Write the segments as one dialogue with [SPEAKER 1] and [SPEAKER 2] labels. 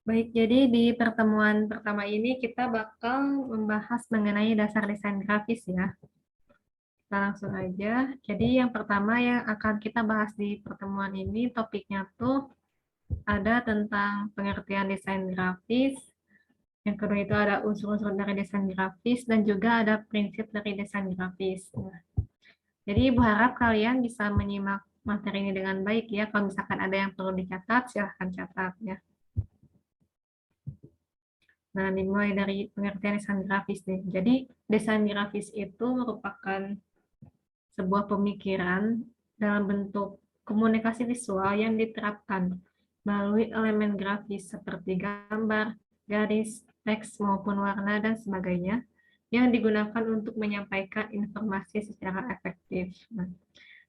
[SPEAKER 1] Baik, jadi di pertemuan pertama ini kita bakal membahas mengenai dasar desain grafis ya. Kita langsung aja. Jadi yang pertama yang akan kita bahas di pertemuan ini topiknya tuh ada tentang pengertian desain grafis. Yang kedua itu ada unsur-unsur dari desain grafis dan juga ada prinsip dari desain grafis. Nah, jadi Ibu harap kalian bisa menyimak materi ini dengan baik ya. Kalau misalkan ada yang perlu dicatat, silahkan catat ya. Nah, dimulai dari pengertian desain grafis nih. Jadi, desain grafis itu merupakan sebuah pemikiran dalam bentuk komunikasi visual yang diterapkan melalui elemen grafis seperti gambar, garis, teks, maupun warna, dan sebagainya yang digunakan untuk menyampaikan informasi secara efektif. Nah,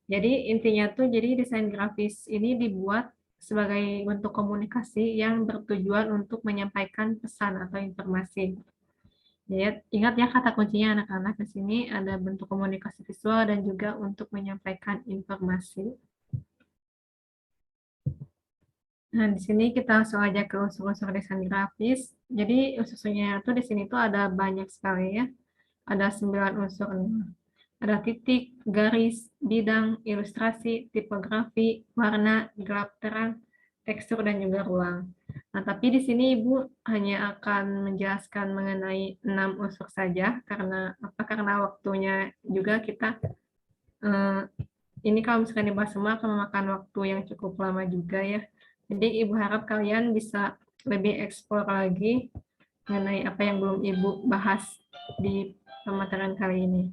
[SPEAKER 1] jadi intinya tuh jadi desain grafis ini dibuat sebagai bentuk komunikasi yang bertujuan untuk menyampaikan pesan atau informasi. Ya, ingat ya kata kuncinya anak-anak di sini ada bentuk komunikasi visual dan juga untuk menyampaikan informasi. Nah, di sini kita langsung aja ke unsur-unsur desain grafis. Jadi unsurnya tuh di sini tuh ada banyak sekali ya. Ada 9 unsur. Ada titik, garis, bidang, ilustrasi, tipografi, warna, gelap terang, tekstur, dan juga ruang. Nah, tapi di sini Ibu hanya akan menjelaskan mengenai 6 unsur saja, karena apa? Karena waktunya juga kita, eh, ini kalau misalkan dibahas semua akan memakan waktu yang cukup lama juga ya. Jadi Ibu harap kalian bisa lebih eksplor lagi mengenai apa yang belum Ibu bahas di pemateran kali ini.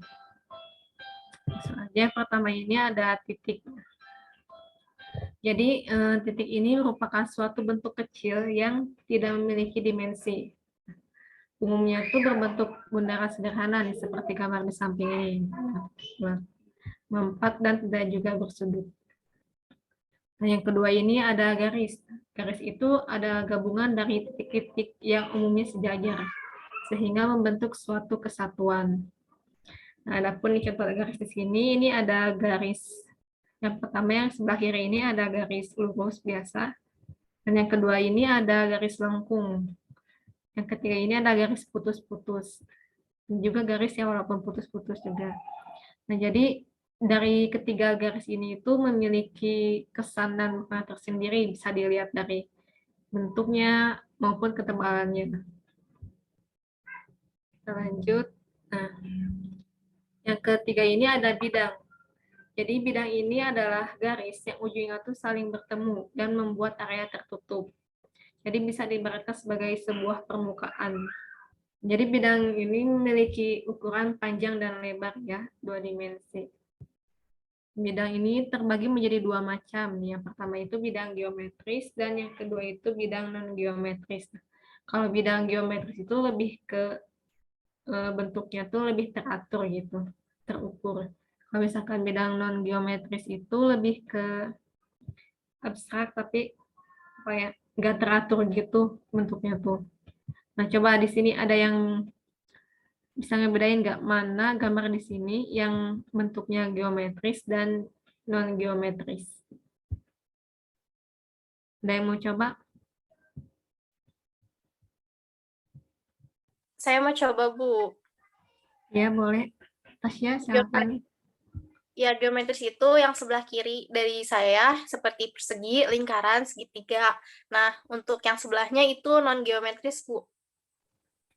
[SPEAKER 1] Langsung aja, pertama ini ada titik. Jadi titik ini merupakan suatu bentuk kecil yang tidak memiliki dimensi. Umumnya itu berbentuk bundaran sederhana nih, seperti gambar di samping ini. Mempat dan tidak juga bersudut. Nah, yang kedua ini ada garis. Garis itu ada gabungan dari titik-titik yang umumnya sejajar, sehingga membentuk suatu kesatuan. Nah, adapun di contoh garis di sini, ini ada garis. Yang pertama yang sebelah kiri ini ada garis lurus biasa, dan yang kedua ini ada garis lengkung. Yang ketiga ini ada garis putus-putus, dan juga garis yang walaupun putus-putus juga. Nah, jadi dari ketiga garis ini itu memiliki kesan dan warna tersendiri, bisa dilihat dari bentuknya maupun ketebalannya. Kita lanjut. Nah, yang ketiga ini ada bidang. Jadi bidang ini adalah garis yang ujungnya tuh saling bertemu dan membuat area tertutup. Jadi bisa diibaratkan sebagai sebuah permukaan. Jadi bidang ini memiliki ukuran panjang dan lebar ya, 2 dimensi. Bidang ini terbagi menjadi 2 macam. Yang pertama itu bidang geometris dan yang kedua itu bidang non-geometris. Kalau bidang geometris itu lebih ke bentuknya tuh lebih teratur gitu, terukur. Kalau misalkan bidang non-geometris itu lebih ke abstrak tapi apa ya, nggak teratur gitu bentuknya tuh. Nah, coba di sini ada yang bisa ngebedain nggak mana gambar di sini yang bentuknya geometris dan non geometris? Ada yang mau coba?
[SPEAKER 2] Saya mau coba, Bu.
[SPEAKER 1] Ya, boleh. Tasya, silakan.
[SPEAKER 2] Geometris itu yang sebelah kiri dari saya seperti persegi, lingkaran, segitiga. Nah, untuk yang sebelahnya itu non-geometris, Bu.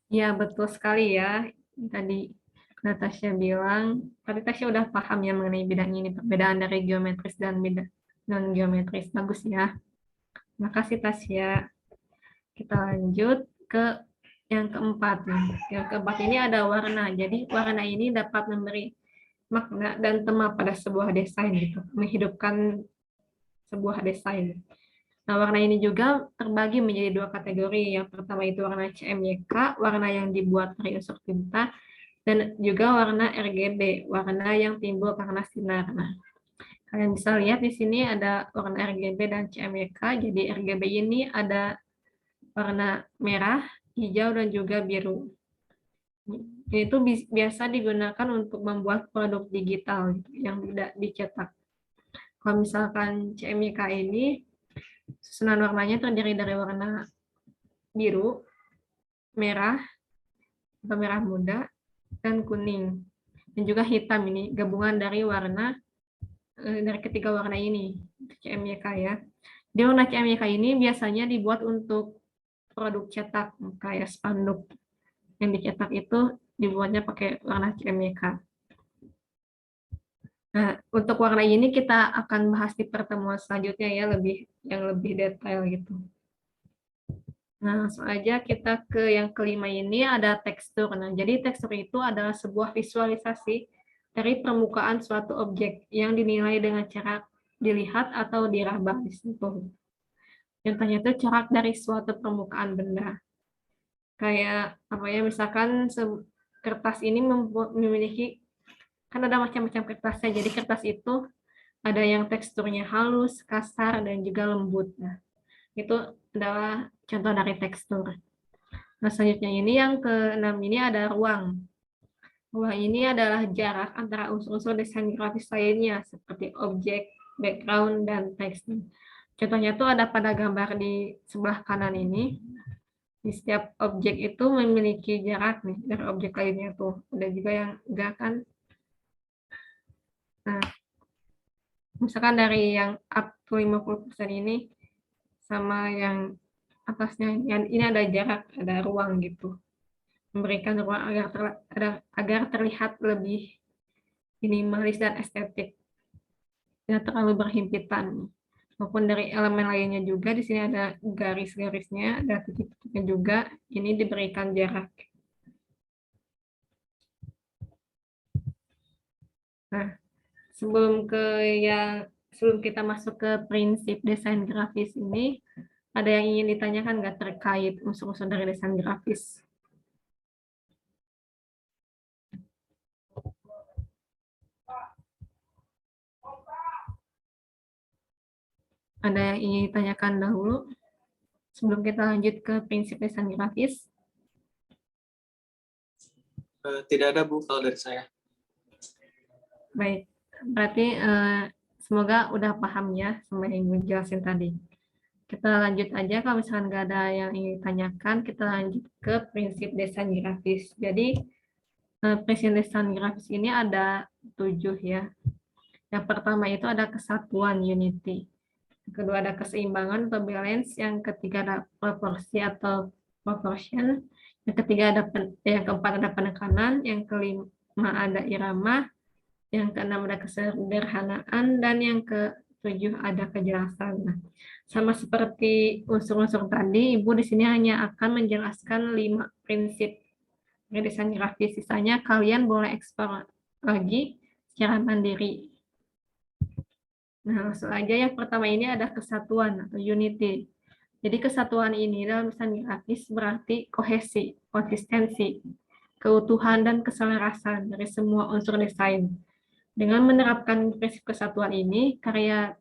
[SPEAKER 1] Ya, betul sekali ya. Tadi Natasha bilang, tadi Tasya udah paham ya mengenai bidang ini, perbedaan dari geometris dan bidang non-geometris. Bagus ya. Makasih Tasya. Kita lanjut ke yang keempat. Yang keempat ini ada warna. Jadi warna ini dapat memberi makna dan tema pada sebuah desain gitu, menghidupkan sebuah desain. Nah, warna ini juga terbagi menjadi 2 kategori. Yang pertama itu warna CMYK, warna yang dibuat dari unsur tinta, dan juga warna RGB, warna yang timbul karena sinar. Nah, kalian bisa lihat di sini ada warna RGB dan CMYK. Jadi RGB ini ada warna merah, hijau, dan juga biru. Itu biasa digunakan untuk membuat produk digital yang tidak dicetak. Kalau misalkan CMYK ini, susunan warnanya terdiri dari warna biru, merah, atau merah muda, dan kuning. Dan juga hitam ini, gabungan dari warna, dari ketiga warna ini, CMYK ya. Di warna CMYK ini biasanya dibuat untuk produk cetak, kayak spanduk. Yang dicetak itu dibuatnya pakai warna CMYK. Nah, untuk warna ini kita akan bahas di pertemuan selanjutnya ya, yang lebih detail gitu. Nah, langsung aja kita ke yang kelima ini ada tekstur. Nah, jadi tekstur itu adalah sebuah visualisasi dari permukaan suatu objek yang dinilai dengan cara dilihat atau diraba, disentuh. Contohnya itu corak dari suatu permukaan benda. Kayak apa ya, misalkan kertas ini memiliki, kan ada macam-macam kertasnya. Jadi kertas itu ada yang teksturnya halus, kasar, dan juga lembut. Nah, itu adalah contoh dari tekstur. Nah, selanjutnya ini yang keenam ini ada ruang. Ruang ini adalah jarak antara unsur-unsur desain grafis lainnya, seperti objek, background, dan teks. Contohnya itu ada pada gambar di sebelah kanan ini. Di setiap objek itu memiliki jarak nih dari objek lainnya tuh. Ada juga yang enggak kan. Nah, misalkan dari yang up to 50% ini sama yang atasnya, yang ini ada jarak, ada ruang gitu. Memberikan ruang agar terlihat lebih minimalis dan estetik, tidak terlalu berhimpitan. Maupun dari elemen lainnya juga, di sini ada garis-garisnya, ada titik-titiknya juga, ini diberikan jarak. Nah, sebelum kita masuk ke prinsip desain grafis ini, ada yang ingin ditanyakan nggak terkait unsur-unsur dari desain grafis? Ada yang ingin ditanyakan dahulu sebelum kita lanjut ke prinsip desain grafis?
[SPEAKER 3] Tidak ada, Bu, kalau dari saya.
[SPEAKER 1] Baik, berarti semoga udah paham ya sama yang gue jelasin tadi. Kita lanjut aja, kalau misalkan nggak ada yang ingin ditanyakan, kita lanjut ke prinsip desain grafis. Jadi, prinsip desain grafis ini ada 7 ya. Yang pertama itu ada kesatuan, unity. Yang kedua ada keseimbangan atau balance. Yang ketiga ada proporsi atau proportion. Yang keempat ada penekanan. Yang kelima ada irama. Yang keenam ada kesederhanaan. Dan yang ketujuh ada kejelasan. Nah, sama seperti unsur-unsur tadi, Ibu di sini hanya akan menjelaskan 5 prinsip desain grafis. Sisanya kalian boleh eksplor lagi secara mandiri. Nah, langsung aja yang pertama ini ada kesatuan atau unity. Jadi kesatuan ini dalam desain grafis berarti kohesi, konsistensi, keutuhan, dan keselarasan dari semua unsur desain. Dengan menerapkan prinsip kesatuan ini, karya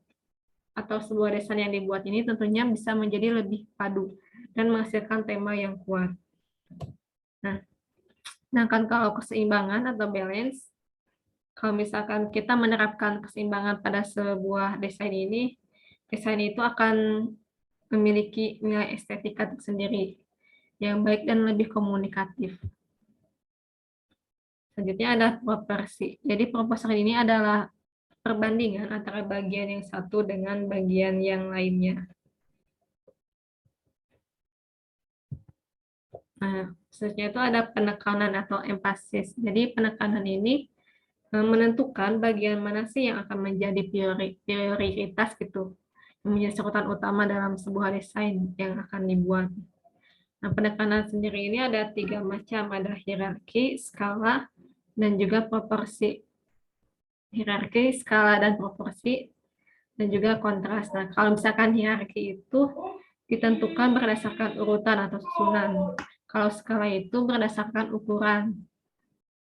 [SPEAKER 1] atau sebuah desain yang dibuat ini tentunya bisa menjadi lebih padu dan menghasilkan tema yang kuat. Nah, sedangkan kalau keseimbangan atau balance, kalau misalkan kita menerapkan keseimbangan pada sebuah desain ini, desain itu akan memiliki nilai estetika tersendiri yang baik dan lebih komunikatif. Selanjutnya ada proporsi. Jadi proporsi ini adalah perbandingan antara bagian yang satu dengan bagian yang lainnya. Nah, selanjutnya itu ada penekanan atau emphasis. Jadi penekanan ini menentukan bagian mana sih yang akan menjadi prioritas gitu, yang menjadi sorotan utama dalam sebuah desain yang akan dibuat. Nah, penekanan sendiri ini ada 3 macam, ada hierarki, skala, dan juga proporsi. Hierarki, skala, dan proporsi, dan juga kontras. Nah, kalau misalkan hierarki itu ditentukan berdasarkan urutan atau susunan. Kalau skala itu berdasarkan ukuran.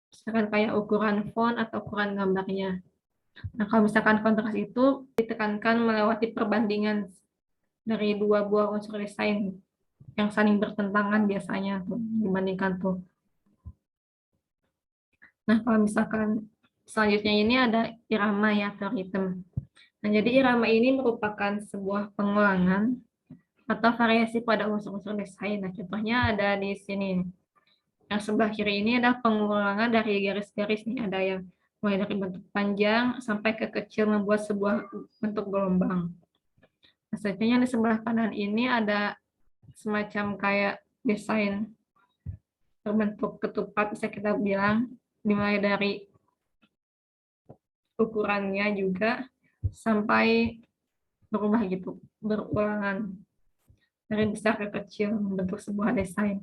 [SPEAKER 1] Misalkan kayak ukuran font atau ukuran gambarnya. Nah, kalau misalkan kontras itu ditekankan melewati perbandingan dari 2 buah unsur desain yang saling bertentangan biasanya tuh, dibandingkan tuh. Nah, kalau misalkan selanjutnya ini ada irama ya, atau ritme. Nah, jadi irama ini merupakan sebuah pengulangan atau variasi pada unsur-unsur desain. Nah, contohnya ada di sini. Yang sebelah kiri ini ada pengulangan dari garis-garis nih. Ada yang mulai dari bentuk panjang sampai ke kecil membuat sebuah bentuk gelombang. Nah, selanjutnya di sebelah kanan ini ada semacam kayak desain berbentuk ketupat, bisa kita bilang, dimulai dari ukurannya juga sampai berubah gitu, berulangan dari besar ke kecil membentuk sebuah desain.